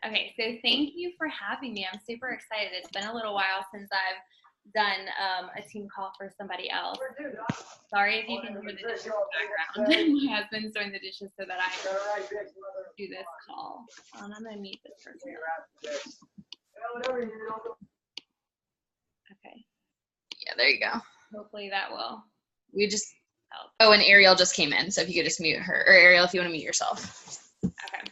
Okay, so thank you for having me. I'm super excited. It's been a little while since I've done a team call for somebody else. Sorry if you can hear the dishes in the background. My husband's doing the dishes so that I do this call. I'm going to meet this person. Okay. Yeah, there you go. Hopefully that will help. Oh, and Ariel just came in, so if you could just mute her, or Ariel, if you want to mute yourself. Okay.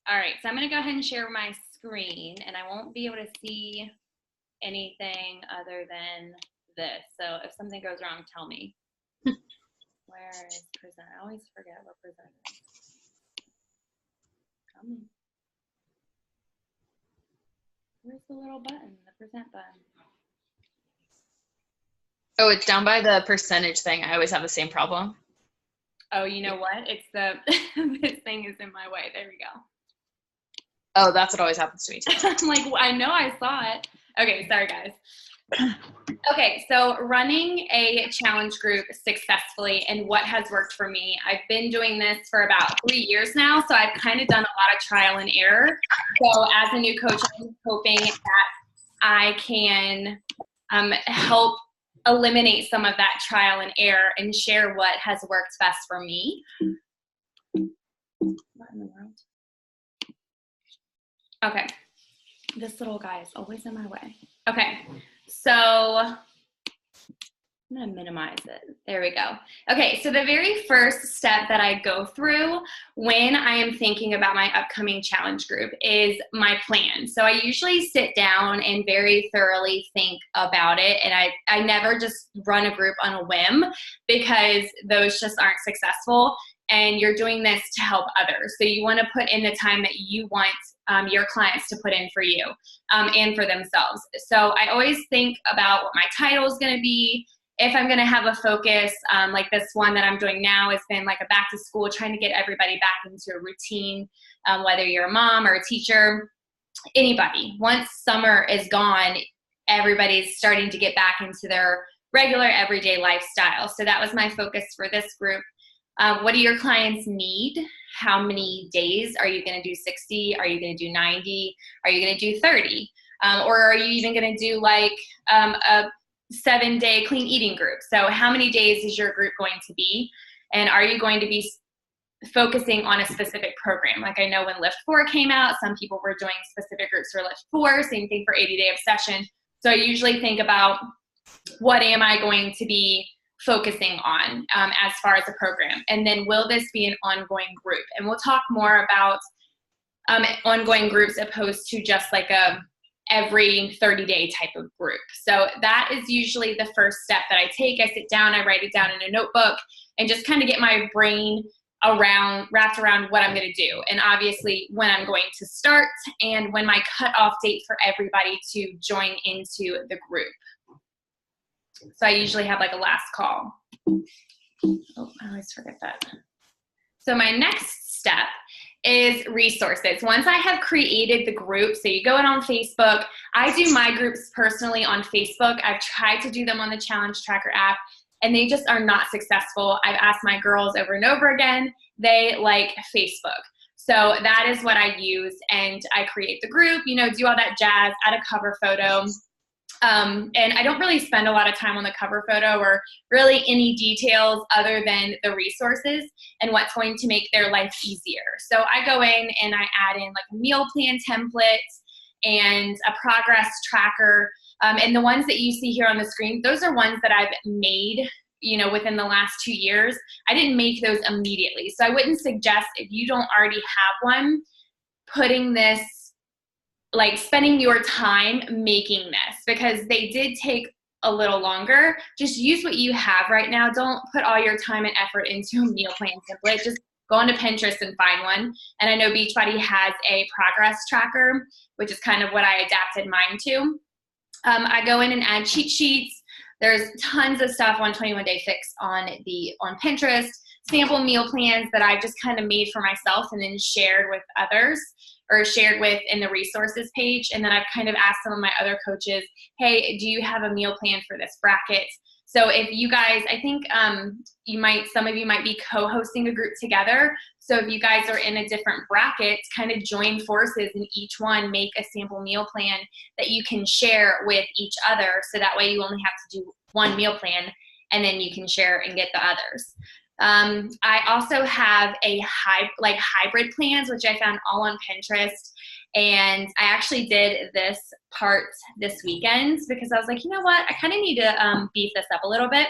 All right, so I'm going to go ahead and share my screen, and I won't be able to see anything other than this. So if something goes wrong, tell me. Where is present? I always forget what present is. Come on. Where's the little button, the present button? Oh, it's down by the percentage thing. I always have the same problem. Oh, you know what? It's the, this thing is in my way. There we go. Oh, that's what always happens to me too. I'm like, well, I know I saw it. Okay, sorry guys. Okay, so running a challenge group successfully and what has worked for me. I've been doing this for about 3 years now, so I've kind of done a lot of trial and error. So as a new coach, I'm hoping that I can help eliminate some of that trial and error and share what has worked best for me. What in the world? Okay, this little guy is always in my way. Okay, so I'm gonna minimize it. There we go. Okay, so the very first step that I go through when I am thinking about my upcoming challenge group is my plan. So I usually sit down and very thoroughly think about it, and I never just run a group on a whim because those just aren't successful, and you're doing this to help others. So you wanna put in the time that you want your clients to put in for you and for themselves. So I always think about what my title is going to be. If I'm going to have a focus, like this one that I'm doing now has been like a back to school, trying to get everybody back into a routine, whether you're a mom or a teacher, anybody. Once summer is gone, everybody's starting to get back into their regular everyday lifestyle. So that was my focus for this group. What do your clients need? How many days? Are you going to do 60? Are you going to do 90? Are you going to do 30? Or are you even going to do like a 7-day clean eating group? So how many days is your group going to be? And are you going to be focusing on a specific program? Like I know when Lift 4 came out, some people were doing specific groups for Lift 4, same thing for 80 Day Obsession. So I usually think about what am I going to be focusing on as far as a program, and then will this be an ongoing group? And we'll talk more about ongoing groups opposed to just like a every 30-day type of group. So that is usually the first step that I take. I sit down, I write it down in a notebook, and just kind of get my brain wrapped around what I'm going to do, and obviously when I'm going to start and when my cutoff date for everybody to join into the group. So I usually have like a last call. Oh, I always forget that. So my next step is resources. Once I have created the group, so you go in on Facebook, I do my groups personally on Facebook. I've tried to do them on the Challenge Tracker app, and they just are not successful. I've asked my girls over and over again. They like Facebook. So that is what I use, and I create the group, you know, do all that jazz, add a cover photo. And I don't really spend a lot of time on the cover photo or really any details other than the resources and what's going to make their life easier. So I go in and I add in like a meal plan template and a progress tracker. And the ones that you see here on the screen, those are ones that I've made, you know, within the last 2 years. I didn't make those immediately. So I wouldn't suggest, if you don't already have one, putting this, like spending your time making this, because they did take a little longer. Just use what you have right now. Don't put all your time and effort into a meal plan template. Just go onto Pinterest and find one. And I know Beachbody has a progress tracker, which is kind of what I adapted mine to. I go in and add cheat sheets. There's tons of stuff on 21 Day Fix on Pinterest, sample meal plans that I've just kind of made for myself and then shared with others, or shared with in the resources page. And then I've kind of asked some of my other coaches, hey, do you have a meal plan for this bracket? So if you guys, I think some of you might be co-hosting a group together. So if you guys are in a different bracket, kind of join forces and each one make a sample meal plan that you can share with each other. So that way you only have to do one meal plan and then you can share and get the others. I also have a hybrid plans, which I found all on Pinterest. And I actually did this part this weekend because I was like, you know what, I kind of need to beef this up a little bit.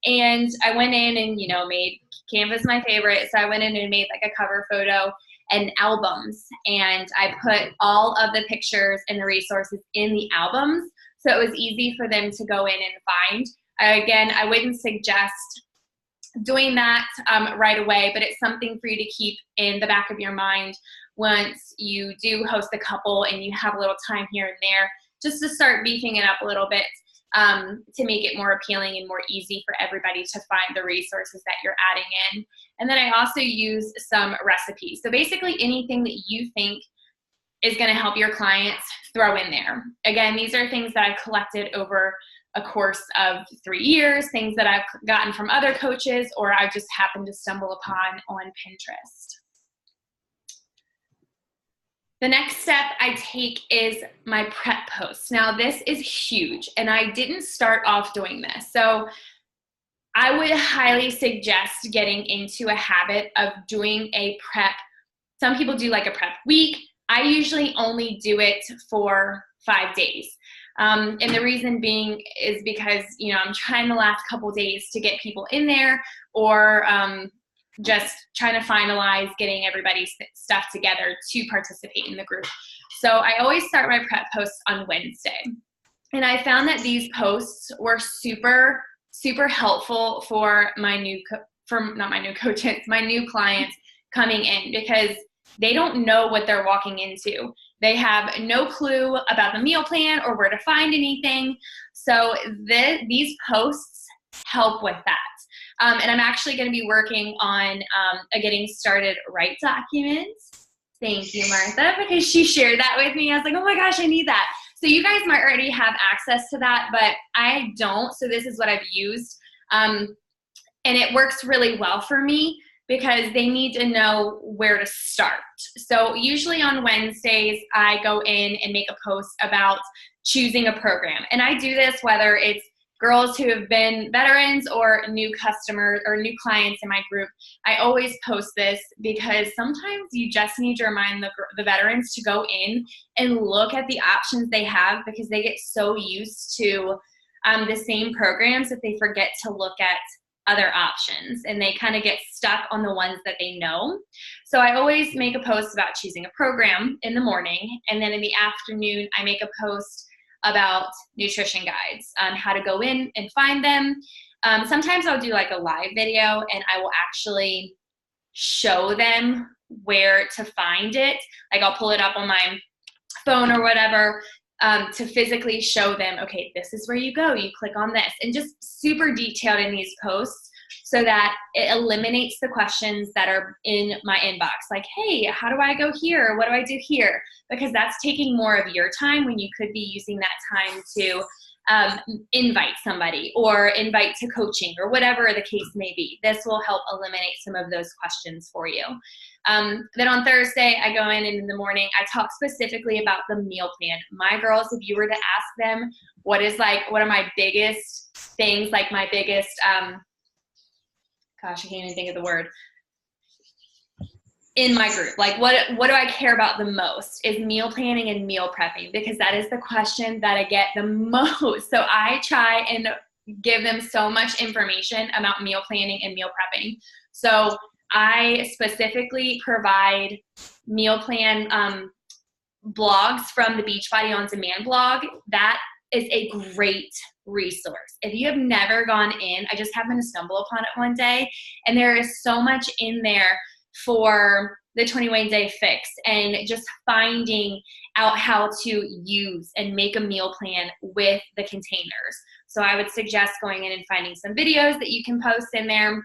And I went in and, made Canva's my favorite. So I went in and made like a cover photo and albums. And I put all of the pictures and the resources in the albums. So it was easy for them to go in and find. Again, I wouldn't suggest doing that right away, but it's something for you to keep in the back of your mind once you do host a couple and you have a little time here and there, just to start beefing it up a little bit to make it more appealing and more easy for everybody to find the resources that you're adding in. And then I also use some recipes. So basically anything that you think is going to help your clients, throw in there. Again, these are things that I've collected over a course of 3 years, things that I've gotten from other coaches, or I just happened to stumble upon on Pinterest. The next step I take is my prep posts. Now this is huge, and I didn't start off doing this. So I would highly suggest getting into a habit of doing a prep. Some people do like a prep week. I usually only do it for 5 days. And the reason being is because, I'm trying the last couple days to get people in there, or just trying to finalize getting everybody's stuff together to participate in the group. So I always start my prep posts on Wednesday. And I found that these posts were super, super helpful for my new clients coming in, because they don't know what they're walking into. They have no clue about the meal plan or where to find anything. So these posts help with that. And I'm actually going to be working on a getting started right document. Thank you, Martha, because she shared that with me. I was like, oh my gosh, I need that. So you guys might already have access to that, but I don't. So this is what I've used. And it works really well for me because they need to know where to start. So usually on Wednesdays, I go in and make a post about choosing a program. And I do this whether it's girls who have been veterans or new customers or new clients in my group. I always post this because sometimes you just need to remind the veterans to go in and look at the options they have, because they get so used to the same programs that they forget to look at other options, and they kind of get stuck on the ones that they know. So I always make a post about choosing a program in the morning, and then in the afternoon I make a post about nutrition guides, how to go in and find them. Sometimes I'll do like a live video and I will actually show them where to find it. Like I'll pull it up on my phone or whatever to physically show them, okay, this is where you go. You click on this, and just super detailed in these posts so that it eliminates the questions that are in my inbox. Like, hey, how do I go here? What do I do here? Because that's taking more of your time when you could be using that time to invite somebody or invite to coaching or whatever the case may be. This will help eliminate some of those questions for you. Then on Thursday, I go in and in the morning, I talk specifically about the meal plan. My girls, if you were to ask them what are my biggest things, like my biggest, gosh, I can't even think of the word, in my group, like what do I care about the most is meal planning and meal prepping, because that is the question that I get the most. So I try and give them so much information about meal planning and meal prepping. So I specifically provide meal plan blogs from the Beachbody On Demand blog. That is a great resource. If you have never gone in, I just happened to stumble upon it one day, and there is so much in there for the 21 Day Fix and just finding out how to use and make a meal plan with the containers. So I would suggest going in and finding some videos that you can post in there.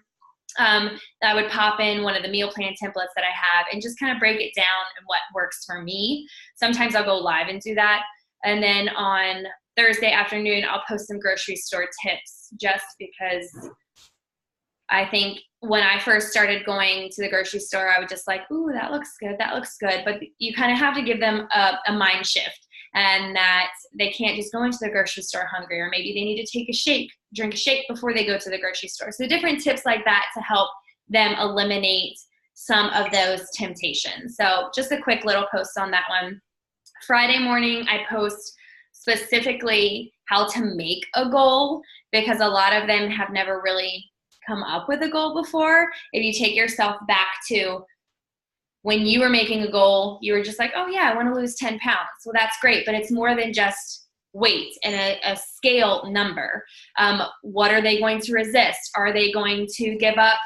I would pop in one of the meal plan templates that I have and just kind of break it down and what works for me. Sometimes I'll go live and do that. And then on Thursday afternoon, I'll post some grocery store tips, just because I think when I first started going to the grocery store, I would just like, ooh, that looks good, that looks good. But you kind of have to give them a mind shift, and that they can't just go into the grocery store hungry, or maybe they need to take a shake, drink a shake before they go to the grocery store. So different tips like that to help them eliminate some of those temptations. So just a quick little post on that one. Friday morning, I post specifically how to make a goal, because a lot of them have never really come up with a goal before. If you take yourself back to when you were making a goal, you were just like, oh yeah, I want to lose 10 pounds. Well, that's great, but it's more than just weight and a scale number. What are they going to resist? Are they going to give up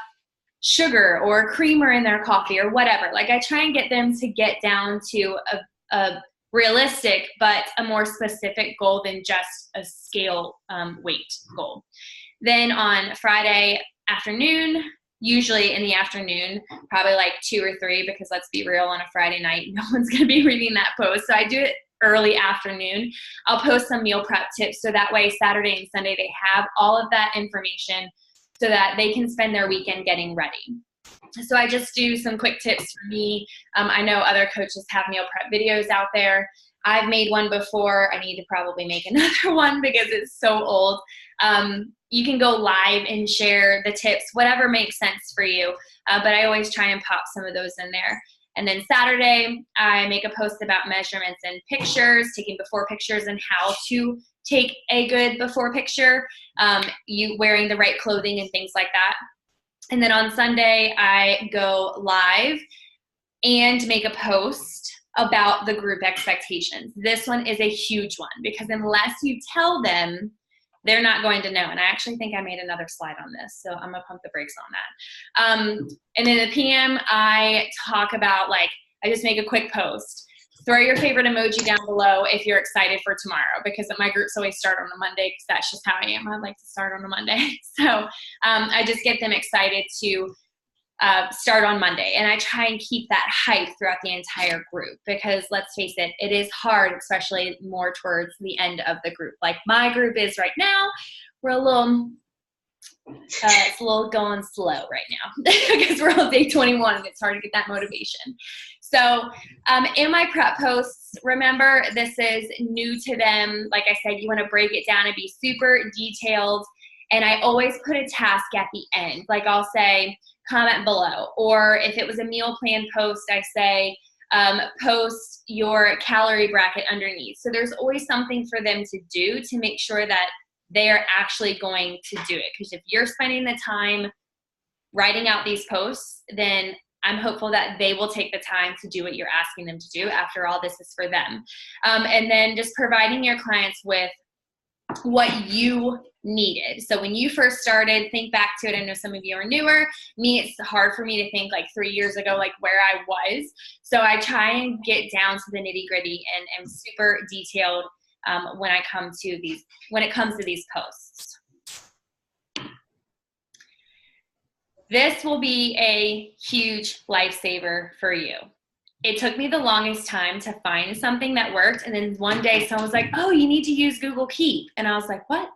sugar or creamer in their coffee or whatever? Like, I try and get them to get down to a realistic but a more specific goal than just a scale weight goal. Then on Friday afternoon, usually in the afternoon, probably like 2 or 3, because let's be real, on a Friday night, no one's going to be reading that post. So I do it early afternoon. I'll post some meal prep tips, so that way Saturday and Sunday they have all of that information so that they can spend their weekend getting ready. So I just do some quick tips for me. I know other coaches have meal prep videos out there. I've made one before. I need to probably make another one because it's so old. You can go live and share the tips, whatever makes sense for you. But I always try and pop some of those in there. And then Saturday, I make a post about measurements and pictures, taking before pictures and how to take a good before picture, you wearing the right clothing and things like that. And then on Sunday, I go live and make a post about the group expectations. This one is a huge one, because unless you tell them, they're not going to know. And I actually think I made another slide on this, so I'm gonna pump the brakes on that. And in the PM, I talk about, like, I just make a quick post. Throw your favorite emoji down below if you're excited for tomorrow, because my groups always start on a Monday, because that's just how I am. I like to start on a Monday. So I just get them excited to start on Monday. And I try and keep that hype throughout the entire group, because let's face it, it is hard, especially more towards the end of the group. Like my group is right now, we're a little, it's a little going slow right now because we're on day 21 and it's hard to get that motivation. So in my prep posts, remember, this is new to them. Like I said, you want to break it down and be super detailed. And I always put a task at the end. Like I'll say, comment below. Or if it was a meal plan post, I say, post your calorie bracket underneath. So there's always something for them to do to make sure that they are actually going to do it. Because if you're spending the time writing out these posts, then I'm hopeful that they will take the time to do what you're asking them to do. After all, this is for them. And then just providing your clients with what you needed. So when you first started, think back to it. I know some of you are newer. Me, it's hard for me to think like 3 years ago, like where I was. So I try and get down to the nitty gritty and am super detailed when it comes to these posts. This will be a huge lifesaver for you. It took me the longest time to find something that worked. And then one day someone was like, oh, you need to use Google Keep. And I was like, what?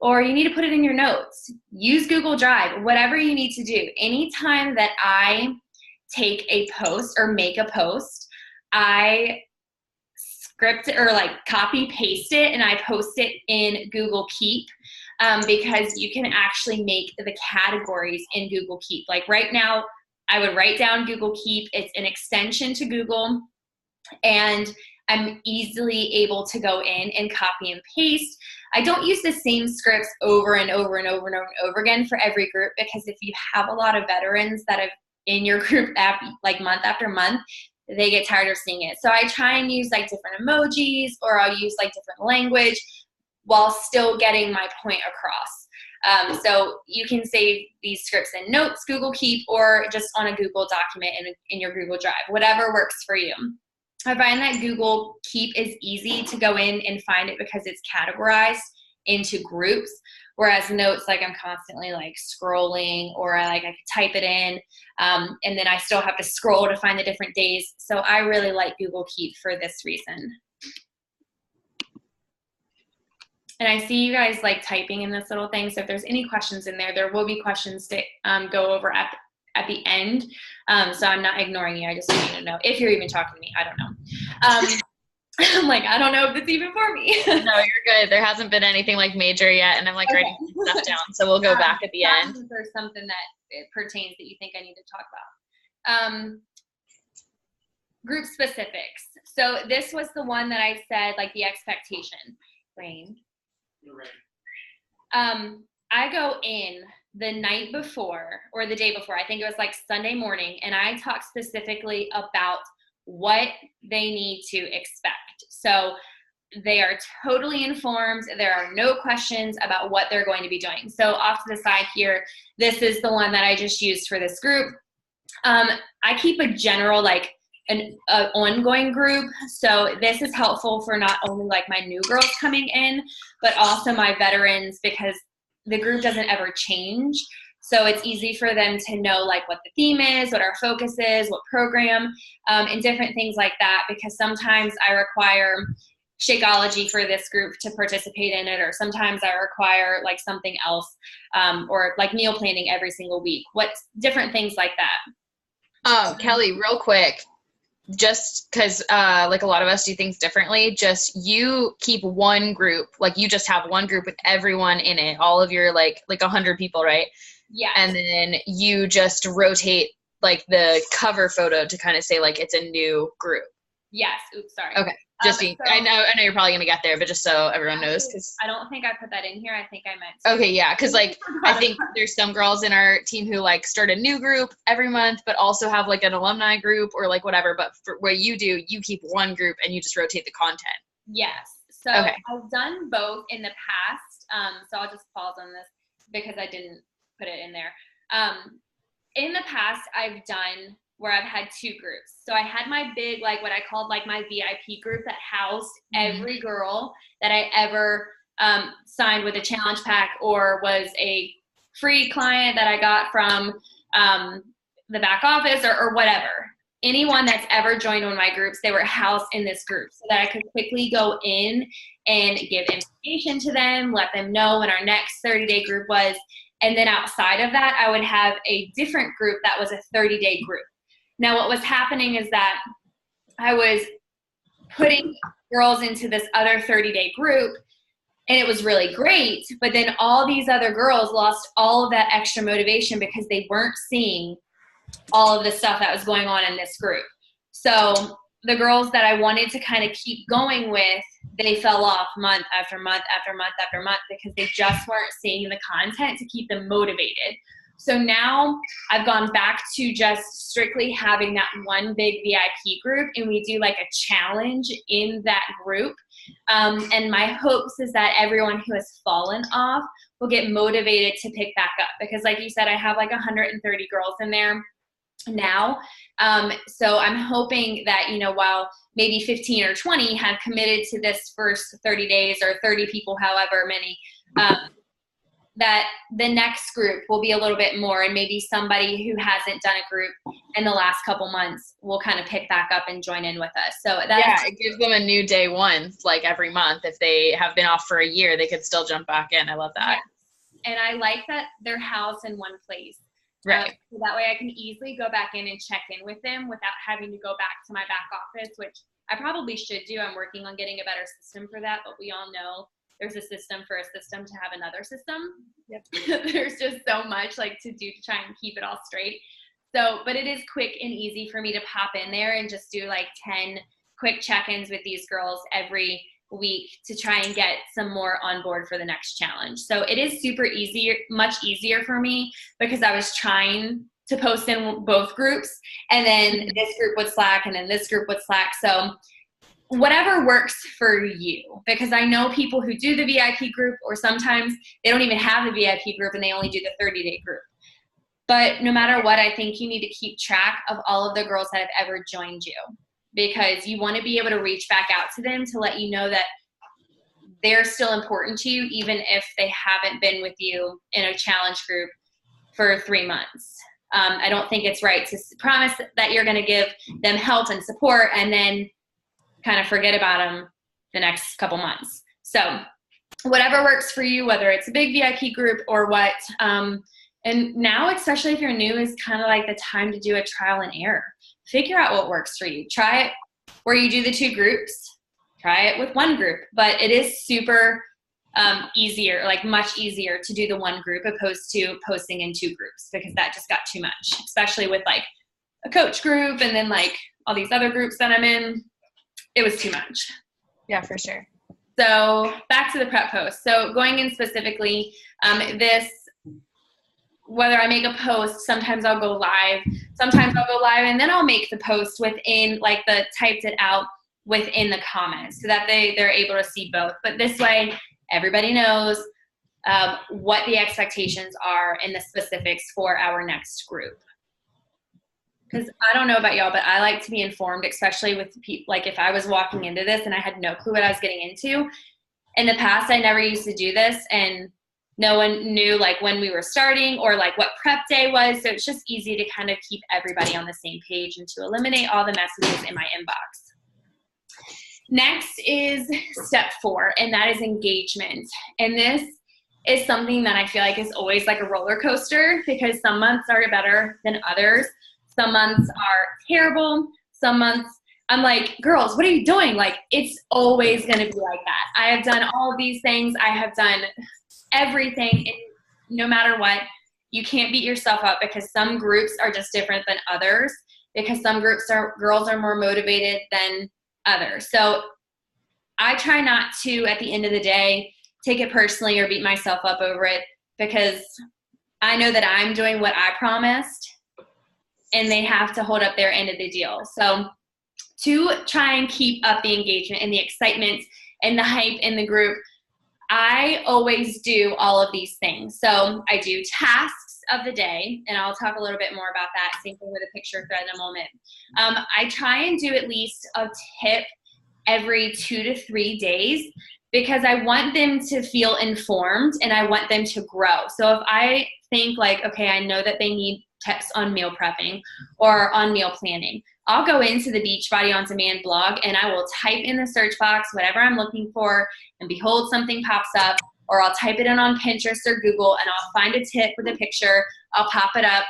Or you need to put it in your notes. Use Google Drive, whatever you need to do. Anytime that I take a post or make a post, I script or like copy paste it and I post it in Google Keep. Because you can actually make the categories in Google Keep. Like right now, I would write down Google Keep. It's an extension to Google, and I'm easily able to go in and copy and paste. I don't use the same scripts over and over and over and over and over again for every group, because if you have a lot of veterans that have in your group app like month after month, they get tired of seeing it. So I try and use like different emojis, or I'll use like different language while still getting my point across. So you can save these scripts in Notes, Google Keep, or just on a Google document in your Google Drive, whatever works for you. I find that Google Keep is easy to go in and find it because it's categorized into groups, whereas Notes, like I'm constantly like scrolling, or I could type it in, and then I still have to scroll to find the different days. So I really like Google Keep for this reason. And I see you guys like typing in this little thing. So if there's any questions in there, there will be questions to go over at the end. So I'm not ignoring you. I just want you to know if you're even talking to me. I don't know. I'm like, I don't know if it's even for me. No, you're good. There hasn't been anything like major yet, and I'm like writing stuff down. So we'll go back at the end. If there's something that it pertains that you think I need to talk about. Group specifics. So this was the one that I said, like the expectation. Rain. I go in the night before or the day before, I think it was like Sunday morning, and I talk specifically about what they need to expect. So they are totally informed. There are no questions about what they're going to be doing. So off to the side here, this is the one that I just used for this group. I keep a general, like an ongoing group. So this is helpful for not only like my new girls coming in, but also my veterans, because the group doesn't ever change. So it's easy for them to know like what the theme is, what our focus is, what program, and different things like that, because sometimes I require Shakeology for this group to participate in it, or sometimes I require like something else, or like meal planning every single week. What's different things like that. Kelly, real quick, just because like a lot of us do things differently, just you keep one group, like you just have one group with everyone in it, all of your like 100 people, right? Yeah. And then you just rotate like the cover photo to kind of say like it's a new group. Yes. Oops, sorry. Okay. I know you're probably gonna get there, but just so everyone knows, because I don't think I put that in here. I think I meant to. Okay, yeah, because like I think there's some girls in our team who like start a new group every month, but also have like an alumni group or like whatever. But for what you do, you keep one group and you just rotate the content. Yes. So Okay. I've done both in the past. So I'll just pause on this because I didn't put it in there. In the past, I've done where I've had two groups. So I had my big, like what I called like my VIP group that housed every girl that I ever signed with a challenge pack or was a free client that I got from the back office or whatever. Anyone that's ever joined one of my groups, they were housed in this group so that I could quickly go in and give information to them, let them know when our next 30-day group was. And then outside of that, I would have a different group that was a 30-day group. Now, what was happening is that I was putting girls into this other 30-day group, and it was really great, but then all these other girls lost all of that extra motivation because they weren't seeing all of the stuff that was going on in this group. So the girls that I wanted to kind of keep going with, they fell off month after month after month after month because they just weren't seeing the content to keep them motivated. So now I've gone back to just strictly having that one big VIP group, and we do like a challenge in that group. And my hopes is that everyone who has fallen off will get motivated to pick back up, because like you said, I have like 130 girls in there now. So I'm hoping that, you know, while maybe 15 or 20 have committed to this first 30 days or 30 people, however many, that the next group will be a little bit more, and maybe somebody who hasn't done a group in the last couple months will kind of pick back up and join in with us. So that's, it gives them a new day one, like every month. If they have been off for a year, they could still jump back in. I love that. Yeah. And I like that they're housed in one place. Right. So that way I can easily go back in and check in with them without having to go back to my back office, which I probably should do. I'm working on getting a better system for that, but we all know there's a system for a system to have another system. Yep. There's just so much like to do to try and keep it all straight. So, but it is quick and easy for me to pop in there and just do like 10 quick check-ins with these girls every week to try and get some more on board for the next challenge. So it is super easy, much easier for me, because I was trying to post in both groups, and then this group would slack and then this group would slack. So whatever works for you, because I know people who do the VIP group, or sometimes they don't even have the VIP group and they only do the 30-day group. But no matter what, I think you need to keep track of all of the girls that have ever joined you, because you want to be able to reach back out to them to let you know that they're still important to you, even if they haven't been with you in a challenge group for 3 months. I don't think it's right to promise that you're going to give them help and support and then kind of forget about them the next couple months. So whatever works for you, whether it's a big VIP group or what. And now, especially if you're new, is kind of like the time to do a trial and error. Figure out what works for you. Try it where you do the 2 groups. Try it with 1 group. But it is super easier, like much easier to do the 1 group opposed to posting in 2 groups, because that just got too much, especially with like a coach group and then like all these other groups that I'm in. It was too much. Yeah, for sure. So back to the prep post. So going in specifically, whether I make a post, sometimes I'll go live and then I'll make the post within, like, the typed it out within the comments so that they're able to see both. But this way, everybody knows what the expectations are and the specifics for our next group. Because I don't know about y'all, but I like to be informed, especially with people. Like, if I was walking into this and I had no clue what I was getting into. In the past, I never used to do this, and no one knew like when we were starting or like what prep day was. So it's just easy to kind of keep everybody on the same page and to eliminate all the messages in my inbox. Next is step 4, and that is engagement. And this is something that I feel like is always like a roller coaster, because some months are better than others. Some months are terrible. Some months I'm like, girls, what are you doing? Like, it's always going to be like that. I have done all of these things. I have done everything, and no matter what, you can't beat yourself up, because some groups are just different than others, because some girls are more motivated than others. So I try not to, at the end of the day, take it personally or beat myself up over it, because I know that I'm doing what I promised, and they have to hold up their end of the deal. So to try and keep up the engagement and the excitement and the hype in the group, I always do all of these things. So I do tasks of the day, and I'll talk a little bit more about that. Same thing with a picture thread in a moment. I try and do at least a tip every 2 to 3 days, because I want them to feel informed and I want them to grow. So if I think like, okay, I know that they need tips on meal prepping or on meal planning, I'll go into the Beachbody On Demand blog and I will type in the search box whatever I'm looking for, and behold, something pops up. Or I'll type it in on Pinterest or Google and I'll find a tip with a picture. I'll pop it up.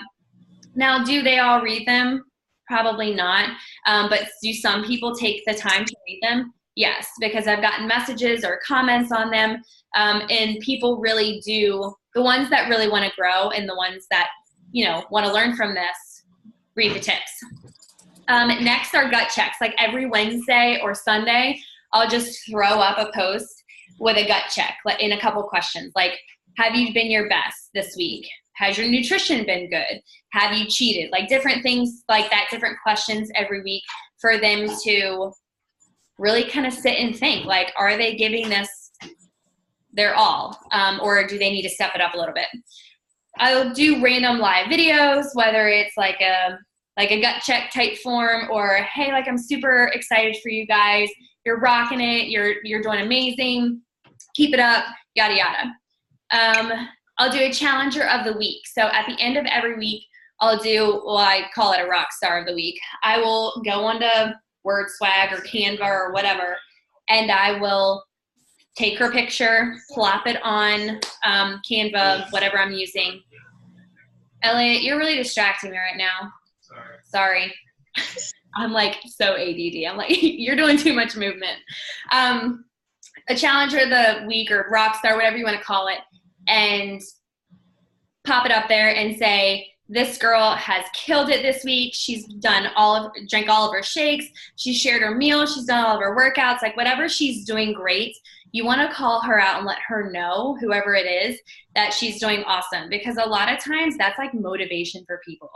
Now, do they all read them? Probably not. But do some people take the time to read them? Yes, because I've gotten messages or comments on them. And people really do, the ones that really want to grow and the ones that, want to learn from this, read the tips. Next are gut checks. Like every Wednesday or Sunday, I'll just throw up a post with a gut check, like in a couple questions. Like, have you been your best this week? Has your nutrition been good? Have you cheated? Like different things like that, different questions every week for them to really kind of sit and think, like, are they giving this their all? Or do they need to step it up a little bit? I'll do random live videos, whether it's like a gut check type form, or, hey, like, I'm super excited for you guys. You're rocking it. You're doing amazing. Keep it up, yada, yada. I'll do a challenger of the week. So at the end of every week, I'll do, well, I call it a rock star of the week. I will go onto WordSwag or Canva or whatever, and I will take her picture, plop it on Canva, whatever I'm using. Elliot, you're really distracting me right now. Sorry. I'm like so ADD. I'm like, you're doing too much movement. A challenger of the week or rock star, whatever you want to call it, and pop it up there and say, this girl has killed it this week. She's drank all of her shakes. She shared her meal. She's done all of her workouts. Like whatever she's doing great, you want to call her out and let her know, whoever it is, that she's doing awesome. Because a lot of times that's like motivation for people.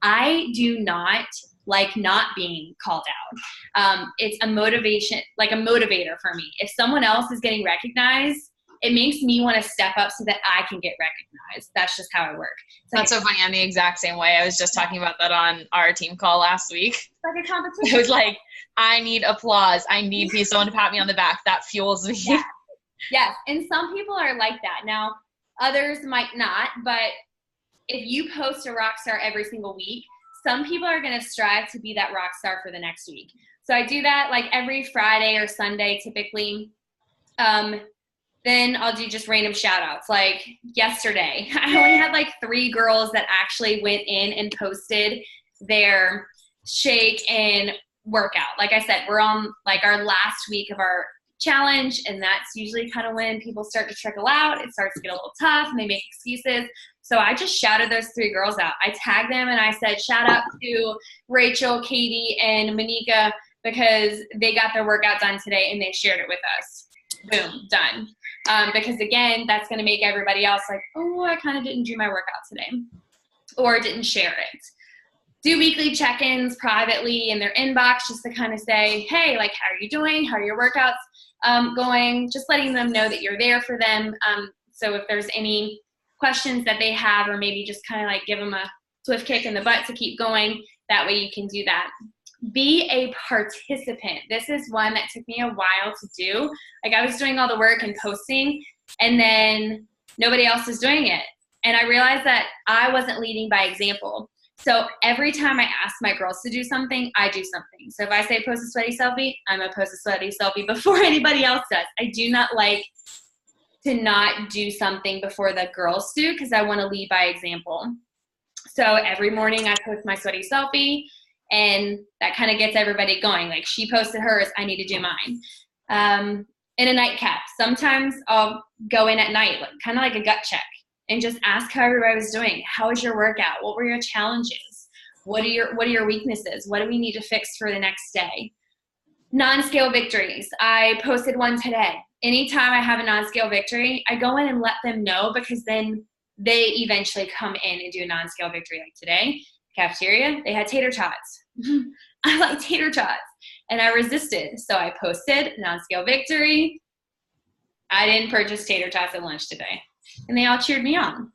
I do not like not being called out. It's a motivation, like a motivator for me. If someone else is getting recognized, it makes me want to step up so that I can get recognized. That's just how I work. That's so funny. I'm the exact same way. I was just talking about that on our team call last week. It's like a competition. It was like, I need applause. I need someone to pat me on the back. That fuels me. Yeah. Yes. And some people are like that. Now, others might not, but if you post a rock star every single week, some people are going to strive to be that rock star for the next week. So I do that like every Friday or Sunday typically. Then I'll do just random shout outs. Like yesterday, I only had like 3 girls that actually went in and posted their shake and workout. Like I said, we're on like our last week of our challenge, and that's usually kind of when people start to trickle out. It starts to get a little tough and they make excuses. So I just shouted those 3 girls out. I tagged them and I said, shout out to Rachel, Katie, and Monica because they got their workout done today and they shared it with us. Boom, done. Because again, that's going to make everybody else like, oh, I kind of didn't do my workout today or didn't share it. Do weekly check-ins privately in their inbox just to kind of say, hey, like, how are you doing? How are your workouts going? Just letting them know that you're there for them. So if there's any questions that they have, or maybe just kind of like give them a swift kick in the butt to keep going, that way you can do that. Be a participant. This is one that took me a while to do. Like I was doing all the work and posting, and then nobody else was doing it. And I realized that I wasn't leading by example. So every time I ask my girls to do something, I do something. So if I say post a sweaty selfie, I'm going to post a sweaty selfie before anybody else does. I do not like to not do something before the girls do because I want to lead by example. So every morning I post my sweaty selfie, and that kind of gets everybody going. Like she posted hers, I need to do mine. In a nightcap, sometimes I'll go in at night, like, kind of like a gut check, and just ask how everybody was doing. How was your workout? What were your challenges? What are your weaknesses? What do we need to fix for the next day? Non-scale victories. I posted one today. Anytime I have a non-scale victory, I go in and let them know, because then they eventually come in and do a non-scale victory. Like today, cafeteria, they had tater tots. I like tater tots, and I resisted. So I posted non-scale victory. I didn't purchase tater tots at lunch today. And they all cheered me on.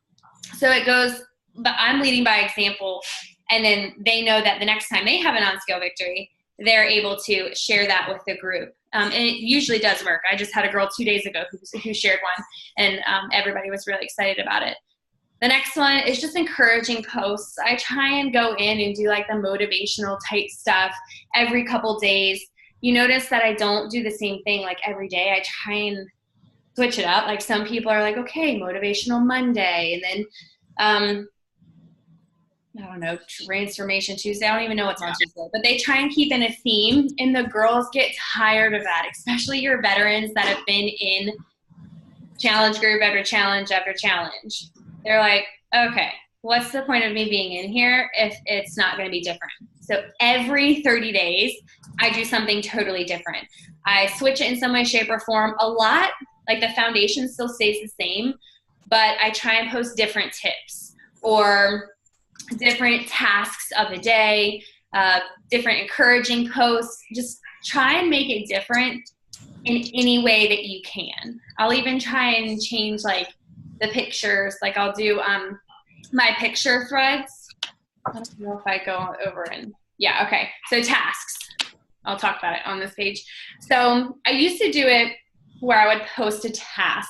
So it goes, but I'm leading by example. And then they know that the next time they have a non-scale victory, they're able to share that with the group. And it usually does work. I just had a girl 2 days ago who shared one, and everybody was really excited about it. The next one is just encouraging posts. I try and go in and do like the motivational type stuff every couple days. You notice that I don't do the same thing like every day. I try and switch it up. Like some people are like, okay, motivational Monday, and then I don't know, transformation Tuesday. I don't even know what's on Tuesday, but they try and keep in a theme, and the girls get tired of that, especially your veterans that have been in challenge group after challenge after challenge. They're like, okay, what's the point of me being in here if it's not going to be different? So every 30 days, I do something totally different. I switch it in some way, shape, or form. A lot, like the foundation still stays the same, but I try and post different tips or different tasks of the day, different encouraging posts. Just try and make it different in any way that you can. I'll even try and change like the pictures. Like I'll do my picture threads. I don't know if I go over and yeah, okay. So tasks. I'll talk about it on this page. So I used to do it where I would post a task,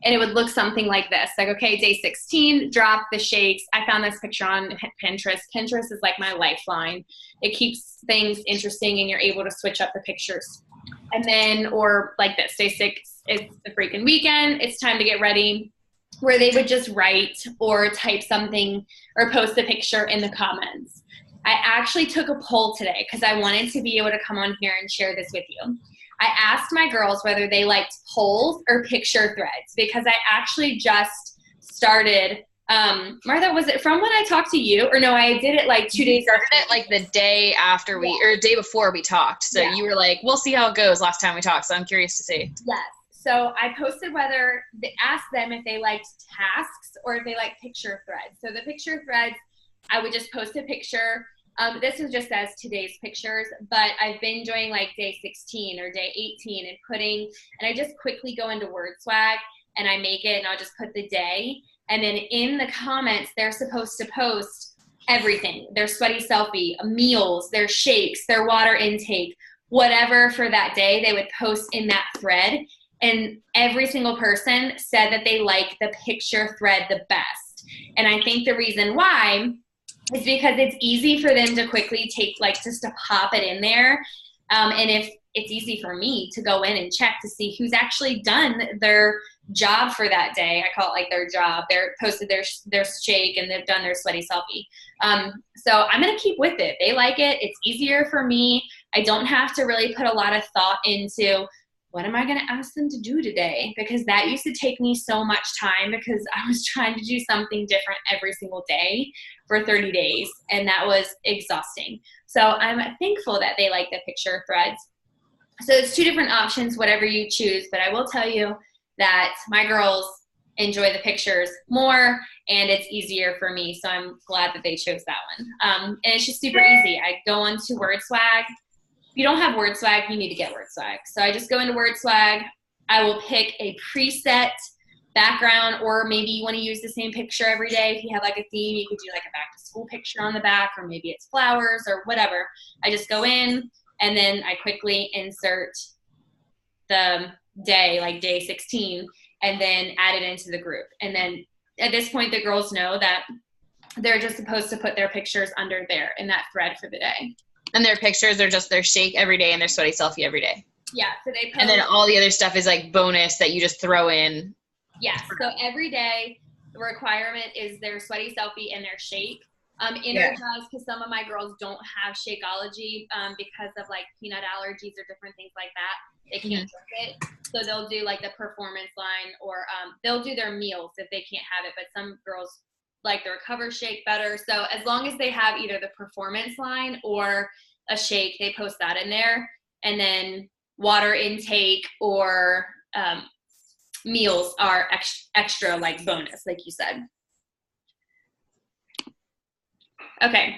and it would look something like this. Like, okay, day 16, drop the shakes. I found this picture on Pinterest. Pinterest is like my lifeline. It keeps things interesting, and you're able to switch up the pictures. And then, or like this, day 6, it's the freaking weekend. It's time to get ready, where they would just write or type something or post a picture in the comments. I actually took a poll today because I wanted to be able to come on here and share this with you. I asked my girls whether they liked polls or picture threads, because I actually just started, Martha, was it from when I talked to you? Or no, I did it like 2 days after. It like the day after or day before we talked. So you were like, we'll see how it goes last time we talked. So I'm curious to see. Yes. So I posted whether they asked them if they liked tasks or if they liked picture threads. So the picture threads, I would just post a picture. This is just as today's pictures, but I've been doing like day 16 or day 18 and I just quickly go into WordSwag and I make it, and I'll just put the day. And then in the comments, they're supposed to post everything: their sweaty selfie, meals, their shakes, their water intake, whatever for that day, they would post in that thread. And every single person said that they like the picture thread the best. And I think the reason why is because it's easy for them to quickly take, like, just to pop it in there. And if it's easy for me to go in and check to see who's actually done their job for that day. I call it like their job. They're posted their shake and they've done their sweaty selfie. So I'm going to keep with it. They like it. It's easier for me. I don't have to really put a lot of thought into what am I going to ask them to do today? Because that used to take me so much time because I was trying to do something different every single day for 30 days. And that was exhausting. So I'm thankful that they like the picture threads. So it's 2 different options, whatever you choose. But I will tell you that my girls enjoy the pictures more and it's easier for me. So I'm glad that they chose that one. And it's just super easy. I go onto WordSwag. If you don't have WordSwag, you need to get WordSwag. So I just go into WordSwag. I will pick a preset background, or maybe you want to use the same picture every day. If you have like a theme, you could do like a back to school picture on the back, or maybe it's flowers or whatever. I just go in and then I quickly insert the day, like day 16, and then add it into the group. And then at this point, the girls know that they're just supposed to put their pictures under there in that thread for the day. And their pictures are just their shake every day and their sweaty selfie every day. Yeah. So they post, and then all the other stuff is like bonus that you just throw in. Yes. So every day the requirement is their sweaty selfie and their shake. Energize, because some of my girls don't have Shakeology because of like peanut allergies or different things like that. They can't drink it. So they'll do like the performance line, or they'll do their meals if they can't have it. But some girls like the Recover shake better. So as long as they have either the performance line or a shake, they post that in there. And then water intake or meals are extra like bonus, like you said. Okay,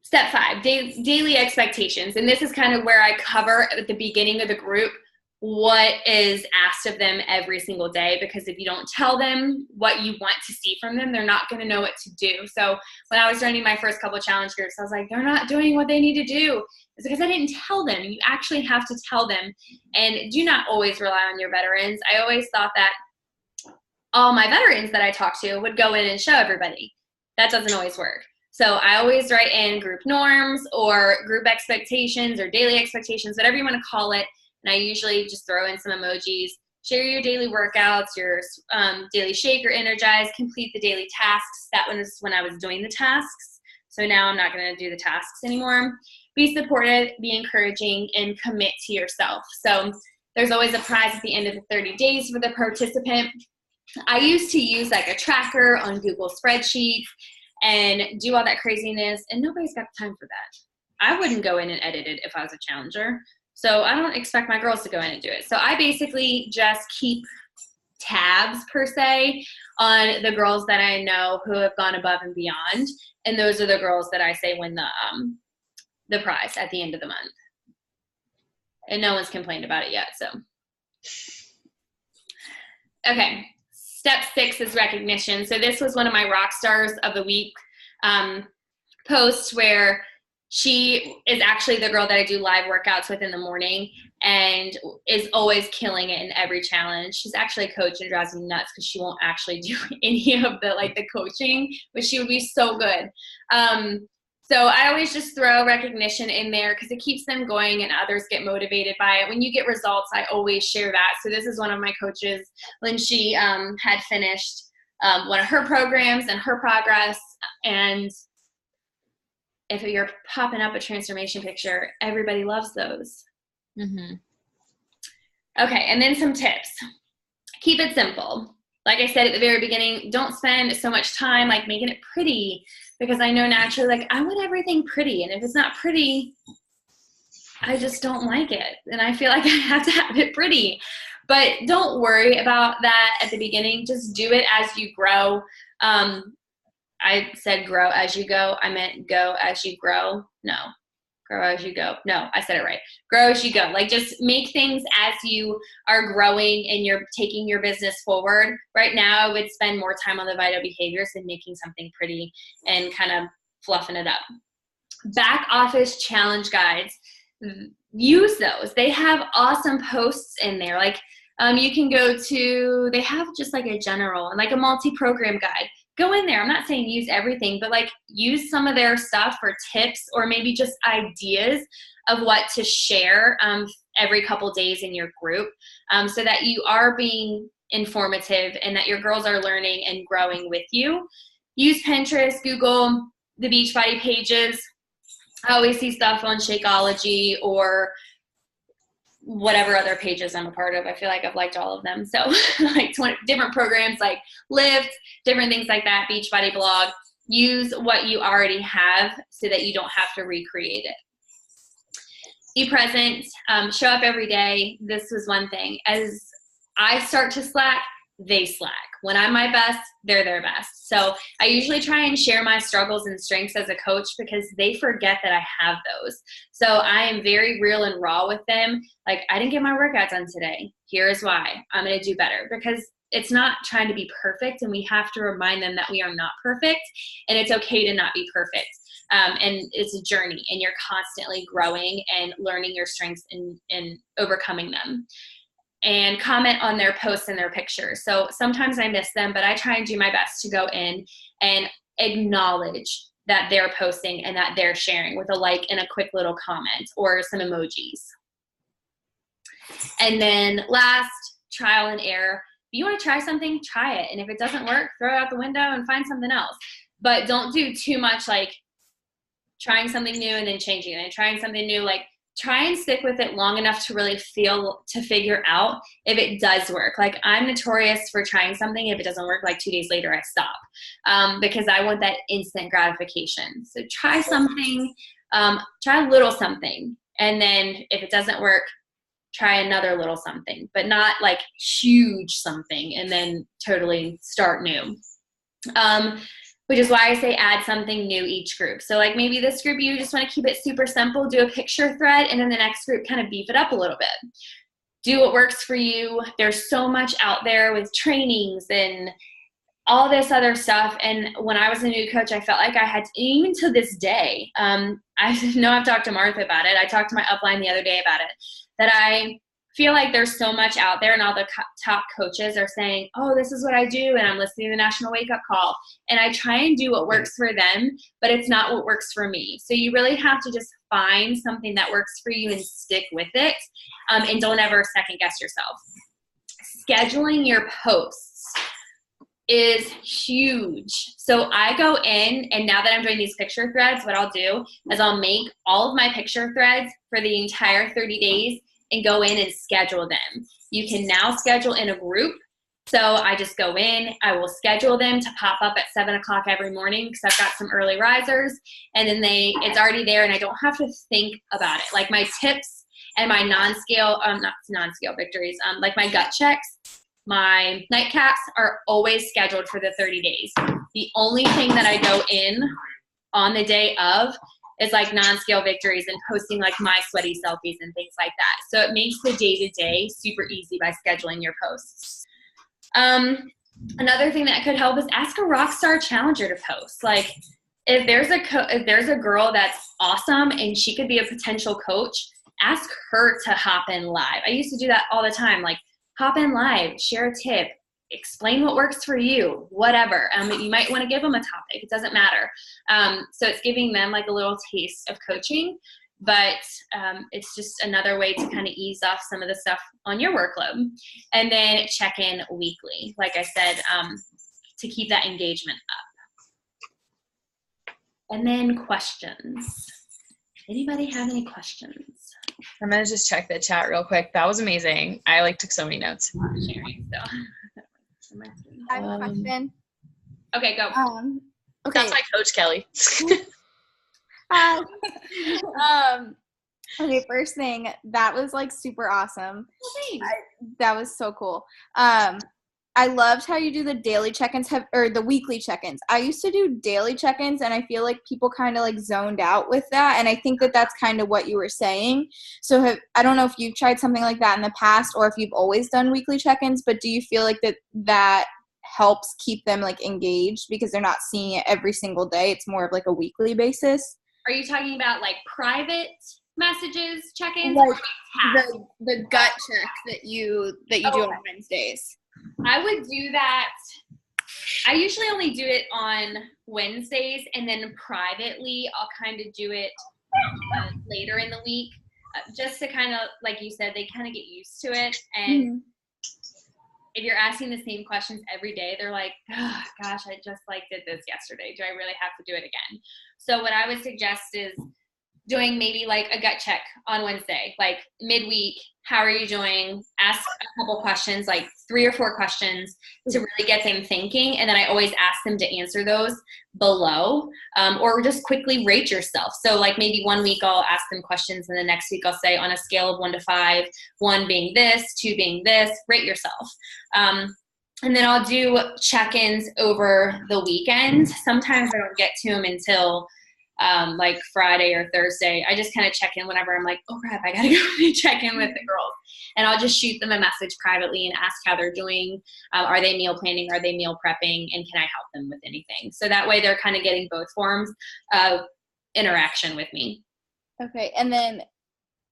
step 5, daily expectations. And this is kind of where I cover at the beginning of the group what is asked of them every single day, because if you don't tell them what you want to see from them, they're not going to know what to do. So when I was running my first couple of challenge groups, I was like, they're not doing what they need to do. It's because I didn't tell them. You actually have to tell them. And do not always rely on your veterans. I always thought that all my veterans that I talked to would go in and show everybody. That doesn't always work. So I always write in group norms or group expectations or daily expectations, whatever you want to call it. And I usually just throw in some emojis, share your daily workouts, your daily shake or energize, complete the daily tasks. That one is when I was doing the tasks. So now I'm not going to do the tasks anymore. Be supportive, be encouraging, and commit to yourself. So there's always a prize at the end of the 30 days for the participant. I used to use like a tracker on Google Spreadsheets and do all that craziness, and nobody's got time for that. I wouldn't go in and edit it if I was a challenger. So I don't expect my girls to go in and do it. So I basically just keep tabs, per se, on the girls that I know who have gone above and beyond. And those are the girls that I say win the prize at the end of the month. And no one's complained about it yet, so. Okay, step 6 is recognition. So this was one of my rock stars of the week posts, where she is actually the girl that I do live workouts with in the morning and is always killing it in every challenge. She's actually a coach and drives me nuts because she won't actually do any of the coaching, but she would be so good. So I always just throw recognition in there because it keeps them going and others get motivated by it. When you get results, I always share that. So this is one of my coaches, when she had finished one of her programs and her progress. And if you're popping up a transformation picture, everybody loves those. Mm-hmm. Okay, and then some tips. Keep it simple. Like I said at the very beginning, don't spend so much time like making it pretty, because I know naturally, like, I want everything pretty. And if it's not pretty, I just don't like it. And I feel like I have to have it pretty. But don't worry about that at the beginning. Just do it as you grow. I said grow as you go. I meant go as you grow. No, grow as you go. No, I said it right. Grow as you go. Like, just make things as you are growing and you're taking your business forward. Right now, I would spend more time on the vital behaviors than making something pretty and kind of fluffing it up. Back office challenge guides. Use those. They have awesome posts in there. Like, you can go to, they have just like a general and like a multi-program guide. Go in there. I'm not saying use everything, but like use some of their stuff for tips or maybe just ideas of what to share every couple days in your group, so that you are being informative and that your girls are learning and growing with you. Use Pinterest, Google the Beachbody pages. I always see stuff on Shakeology or whatever other pages I'm a part of. I feel like I've liked all of them. So like 20 different programs like Lyft, different things like that, Beachbody blog. Use what you already have so that you don't have to recreate it. Be present, show up every day. This was one thing. As I start to slack, they slack. When I'm my best, they're their best. So I usually try and share my struggles and strengths as a coach because they forget that I have those. So I am very real and raw with them. Like, I didn't get my workout done today. Here's why. I'm going to do better, because it's not trying to be perfect, and we have to remind them that we are not perfect, and it's okay to not be perfect. And it's a journey, and you're constantly growing and learning your strengths and overcoming them. And comment on their posts and their pictures. So sometimes I miss them, but I try and do my best to go in and acknowledge that they're posting and that they're sharing with a like and a quick little comment or some emojis. And then last, trial and error. If you want to try something, try it. And if it doesn't work, throw it out the window and find something else. But don't do too much, like trying something new and then changing it, and trying something new. Like, try and stick with it long enough to really figure out if it does work. Like, I'm notorious for trying something. If it doesn't work, like 2 days later, I stop, because I want that instant gratification. So try something, try a little something. And then if it doesn't work, try another little something, but not like huge something and then totally start new. Which is why I say add something new each group. So like maybe this group, you just want to keep it super simple, do a picture thread, and then the next group kind of beef it up a little bit. Do what works for you. There's so much out there with trainings and all this other stuff. And when I was a new coach, I felt like I had to, even to this day, I know I've talked to Martha about it. I talked to my upline the other day about it, that I feel like there's so much out there, and all the top coaches are saying, oh, this is what I do, and I'm listening to the National Wake Up Call, and I try and do what works for them, but it's not what works for me. So you really have to just find something that works for you and stick with it, and don't ever second guess yourself. Scheduling your posts is huge. So I go in, and now that I'm doing these picture threads, what I'll do is I'll make all of my picture threads for the entire 30 days and go in and schedule them. You can now schedule in a group. So I just go in, I will schedule them to pop up at 7 o'clock every morning because I've got some early risers, and then it's already there and I don't have to think about it. Like my tips and my non-scale victories, like my gut checks, my nightcaps are always scheduled for the 30 days. The only thing that I go in on the day of is like non-scale victories and posting like my sweaty selfies and things like that. So it makes the day-to-day super easy by scheduling your posts. Another thing that could help is ask a rock star challenger to post. Like if there's a girl that's awesome and she could be a potential coach, ask her to hop in live. I used to do that all the time. Like hop in live, share a tip, explain what works for you, whatever. You might want to give them a topic. It doesn't matter. So it's giving them like a little taste of coaching, but it's just another way to kind of ease off some of the stuff on your workload. And then check in weekly, like I said, to keep that engagement up. And then questions. Anybody have any questions? I'm going to just check the chat real quick. That was amazing. I took so many notes. Sharing, so. I have a question. Okay, go. Okay. That's my coach, Kelly. Hi. Okay, first thing, that was like super awesome. That was so cool. I loved how you do the daily check-ins or the weekly check-ins. I used to do daily check-ins, and I feel like people kind of like zoned out with that, and I think that that's kind of what you were saying. So I don't know if you've tried something like that in the past or if you've always done weekly check-ins, but do you feel like that helps keep them like engaged because they're not seeing it every single day? It's more of like a weekly basis. Are you talking about like private messages, check-ins? Like the gut check that you do on Wednesdays. I would do that. I usually only do it on Wednesdays, and then privately I'll kind of do it later in the week. just to kind of, like you said, they kind of get used to it. And if you're asking the same questions every day, they're like, oh, gosh, I just like did this yesterday. Do I really have to do it again? So what I would suggest is doing maybe like a gut check on Wednesday, like midweek. How are you doing? Ask a couple questions, like 3 or 4 questions to really get them thinking. And then I always ask them to answer those below, or just quickly rate yourself. So like maybe one week I'll ask them questions, and the next week I'll say on a scale of 1 to 5, 1 being this, 2 being this, rate yourself. And then I'll do check-ins over the weekend. Sometimes I don't get to them until like Friday or Thursday. I just kind of check in whenever I'm like, oh crap, I gotta go check in with the girls. And I'll just shoot them a message privately and ask how they're doing. Are they meal planning? Are they meal prepping? And can I help them with anything? So that way they're kind of getting both forms of interaction with me. Okay. And then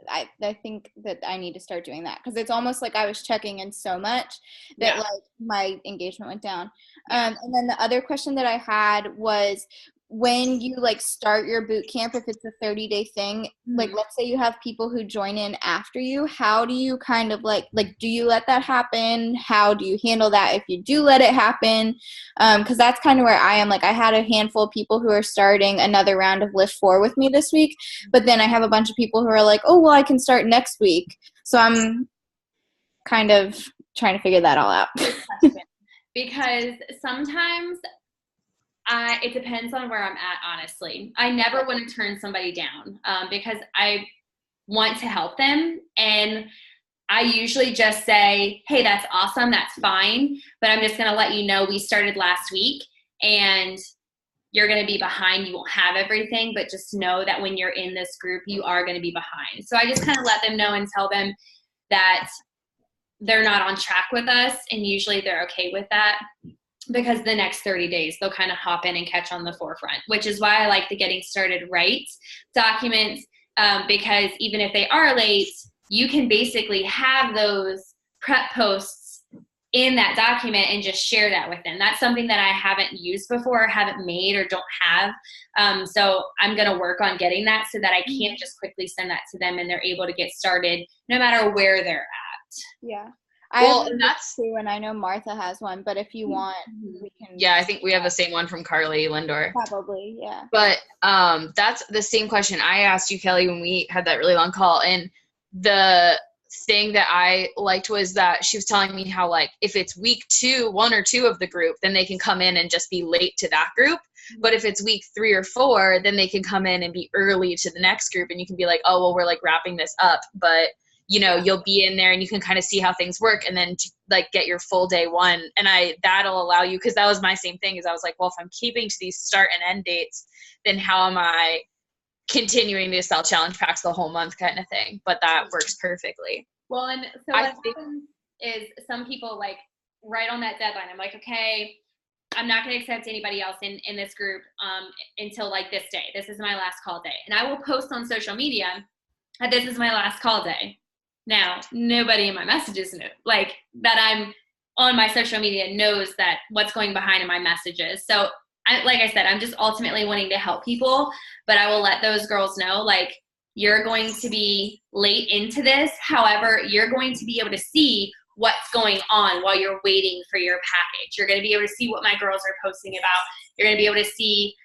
I think that I need to start doing that, because it's almost like I was checking in so much that like my engagement went down. And then the other question that I had was, when you like start your boot camp, if it's a 30-day thing, like let's say you have people who join in after you, how do you kind of like do you let that happen? How do you handle that if you do let it happen? Because that's kind of where I am. Like I had a handful of people who are starting another round of Lift 4 with me this week, but then I have a bunch of people who are like, oh, well, I can start next week. So I'm kind of trying to figure that all out. Because sometimes it depends on where I'm at, honestly. I never want to turn somebody down because I want to help them. And I usually just say, hey, that's awesome. That's fine. But I'm just going to let you know we started last week and you're going to be behind. You won't have everything, but just know that when you're in this group, you are going to be behind. So I just kind of let them know and tell them that they're not on track with us. And usually they're okay with that, because the next 30 days, they'll kind of hop in and catch on the forefront, which is why I like the getting started right documents, because even if they are late, you can basically have those prep posts in that document and just share that with them. That's something that I haven't used before, haven't made, or don't have. So I'm going to work on getting that so that I can just quickly send that to them and they're able to get started no matter where they're at. Yeah. And that's too, and I know Martha has one, but if you want, we can. Yeah, I think we have the same one from Carly Lindor. Probably, yeah. But that's the same question I asked you, Kelly, when we had that really long call. And the thing that I liked was that she was telling me how, like, if it's week 2, 1 or 2 of the group, then they can come in and just be late to that group. But if it's week 3 or 4, then they can come in and be early to the next group. And you can be like, oh, well, we're like wrapping this up, but you know, you'll be in there and you can kind of see how things work and then like get your full day one. And that'll allow you, because that was my same thing, is I was like, well, if I'm keeping to these start and end dates, then how am I continuing to sell challenge packs the whole month kind of thing? But that works perfectly. Well, and so what happens is some people like right on that deadline, I'm like, okay, I'm not going to accept anybody else in this group until like this day. This is my last call day. And I will post on social media that this is my last call day. Now, nobody in my messages know, like that I'm on my social media knows that what's going behind in my messages. So like I said, I'm just ultimately wanting to help people, but I will let those girls know, like, you're going to be late into this. However, you're going to be able to see what's going on while you're waiting for your package. You're going to be able to see what my girls are posting about. You're going to be able to see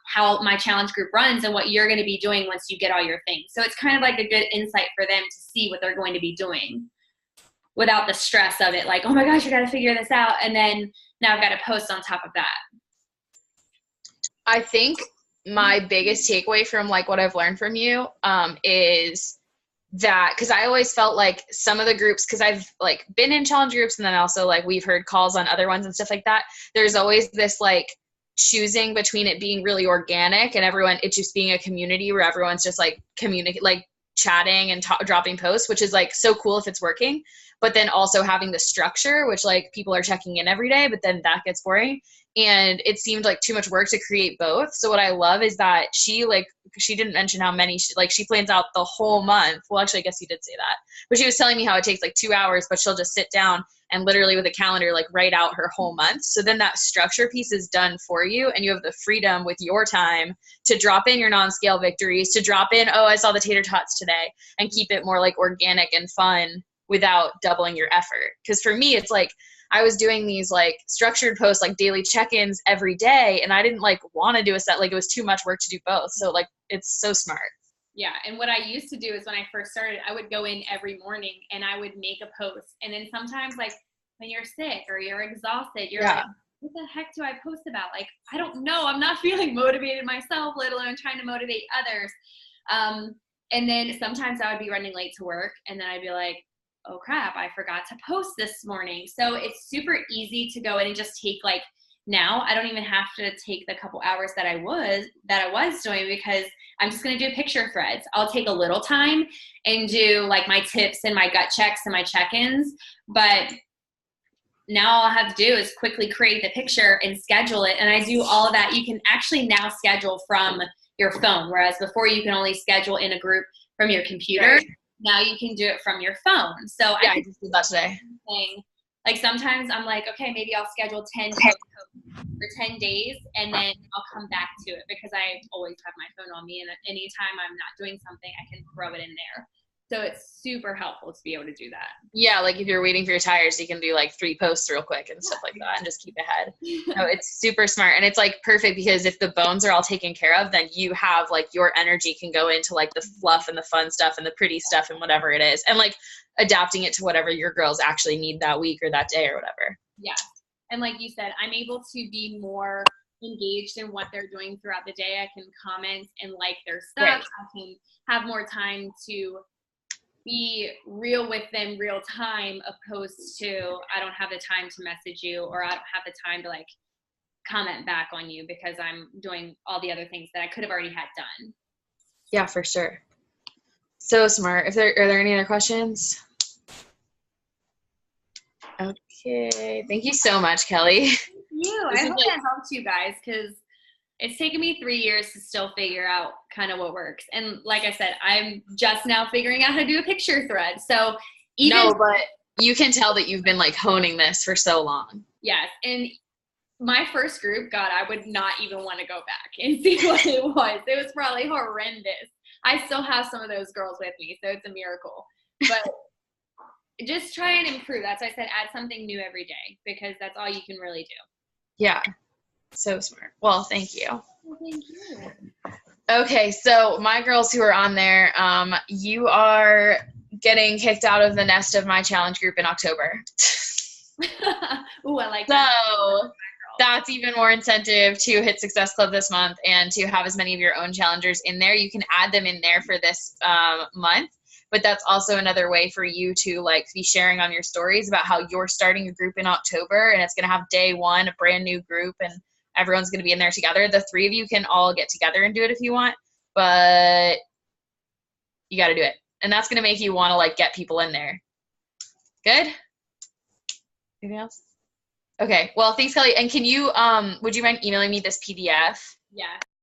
how my challenge group runs and what you're going to be doing once you get all your things. So it's kind of like a good insight for them to see what they're going to be doing without the stress of it. Like, oh my gosh, I got to figure this out. And then now I've got to post on top of that. I think my biggest takeaway from like what I've learned from you is that, because I always felt like some of the groups, because I've like been in challenge groups and then also like we've heard calls on other ones and stuff like that, there's always this like choosing between it being really organic and everyone, it just being a community where everyone's just like like chatting and dropping posts, which is like so cool if it's working, but then also having the structure, which like people are checking in every day, but then that gets boring. And it seemed like too much work to create both. So what I love is that she didn't mention how many, she plans out the whole month. Well, actually, I guess you did say that, but she was telling me how it takes like 2 hours, but she'll just sit down and literally with a calendar, like write out her whole month. So then that structure piece is done for you, and you have the freedom with your time to drop in your non-scale victories, to drop in, oh, I saw the tater tots today, and keep it more like organic and fun without doubling your effort. Because for me, it's like I was doing these like structured posts, like daily check-ins every day, and I didn't like want to do a set. Like it was too much work to do both. So like it's so smart. Yeah, and what I used to do is when I first started, I would go in every morning and I would make a post. And then sometimes like when you're sick or you're exhausted, you're like, what the heck do I post about? Like, I don't know. I'm not feeling motivated myself, let alone trying to motivate others. And then sometimes I would be running late to work and then I'd be like, oh crap, I forgot to post this morning. So it's super easy to go in and just take like, now I don't even have to take the couple hours that I was doing, because I'm just going to do picture threads. I'll take a little time and do like my tips and my gut checks and my check-ins. But now all I have to do is quickly create the picture and schedule it. And I do all of that. You can actually now schedule from your phone, whereas before you can only schedule in a group from your computer. Right. Now you can do it from your phone. So yeah, I just did that today. Like sometimes I'm like, okay, maybe I'll schedule 10 posts for 10 days and then I'll come back to it, because I always have my phone on me, and anytime I'm not doing something, I can throw it in there. So it's super helpful to be able to do that. Yeah, like if you're waiting for your tires, you can do like 3 posts real quick and stuff like that and just keep ahead. No, it's super smart. And it's like perfect, because if the bones are all taken care of, then you have like your energy can go into like the fluff and the fun stuff and the pretty stuff and whatever it is. And like adapting it to whatever your girls actually need that week or that day or whatever. Yeah. And like you said, I'm able to be more engaged in what they're doing throughout the day. I can comment and like their stuff. Right. I can have more time to be real with them real time, opposed to I don't have the time to message you, or I don't have the time to like comment back on you because I'm doing all the other things that I could have already had done. Yeah, for sure. So smart. Are there any other questions? Okay. Thank you so much, Kelly. Thank you. I hope that helps you guys, because it's taken me 3 years to still figure out kind of what works. And like I said, I'm just now figuring out how to do a picture thread. So but you can tell that you've been like honing this for so long. Yes. And my first group, God, I would not even want to go back and see what it was. It was probably horrendous. I still have some of those girls with me, so it's a miracle. But just try and improve. That's why I said add something new every day, because that's all you can really do. Yeah. So smart. Well, thank you. Well, thank you. Okay, so my girls who are on there, you are getting kicked out of the nest of my challenge group in October. Ooh, I like that. So that's even more incentive to hit Success Club this month and to have as many of your own challengers in there. You can add them in there for this month, but that's also another way for you to like be sharing on your stories about how you're starting a group in October, and it's going to have day one, a brand new group, and everyone's going to be in there together. The 3 of you can all get together and do it if you want, but you got to do it. And that's going to make you want to like get people in there. Good? Anything else? Okay. Well, thanks, Kelly. And can you, would you mind emailing me this PDF? Yeah.